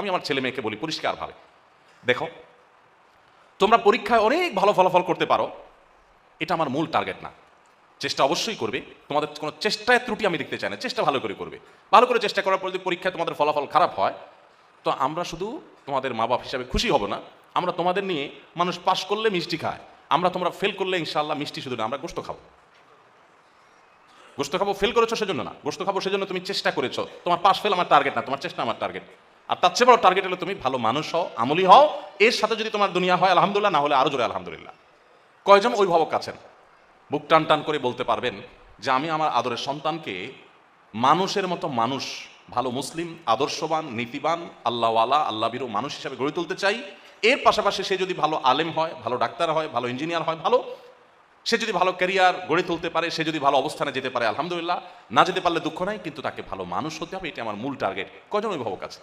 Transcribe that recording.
আমি আমার ছেলে মেয়েকে বলি পরিষ্কারভাবে, দেখো তোমরা পরীক্ষায় অনেক ভালো ফলাফল করতে পারো, এটা আমার মূল টার্গেট না। চেষ্টা অবশ্যই করবে, তোমাদের কোনো চেষ্টায় ত্রুটি আমি দেখতে চাই না, চেষ্টা ভালো করে করবে। ভালো করে চেষ্টা করার পর যদি পরীক্ষায় তোমাদের ফলাফল খারাপ হয়, তো আমরা শুধু তোমাদের মা বাপ হিসাবে খুশি হব না, আমরা তোমাদের নিয়ে, মানুষ পাশ করলে মিষ্টি খায়, তোমরা ফেল করলে ইনশাআল্লাহ মিষ্টি শুধু না, আমরা গোশত খাবো। গোশত খাবো, ফেল করেছো সেজন্য না, গোশত খাবো সেজন্য তুমি চেষ্টা করেছো। তোমার পাস ফেল আমার টার্গেট না, তোমার চেষ্টা আমার টার্গেট। আর তার চেয়ে বড় টার্গেট হলো তুমি ভালো মানুষ হও, আমলি হও, এর সাথে যদি তোমার দুনিয়া হয় আলহামদুলিল্লাহ, না হলে আরো জোরে আলহামদুলিল্লাহ। কয়জন অভিভাবক আছেন বুক টান টান করে বলতে পারবেন যে আমি আমার আদরের সন্তানকে মানুষের মতো মানুষ, ভালো মুসলিম, আদর্শবান, নীতিবান, আল্লাহওয়ালা, আল্লাহবিরু মানুষ হিসাবে গড়ে তুলতে চাই। এর পাশাপাশি সে যদি ভালো আলেম হয়, ভালো ডাক্তার হয়, ভালো ইঞ্জিনিয়ার হয়, ভালো, সে যদি ভালো ক্যারিয়ার গড়ে তুলতে পারে, সে যদি ভালো অবস্থানে যেতে পারে আলহামদুলিল্লাহ, না যেতে পারলে দুঃখ নাই, কিন্তু তাকে ভালো মানুষ হতে হবে, এটা আমার মূল টার্গেট। কজন অভিভাবক আছে?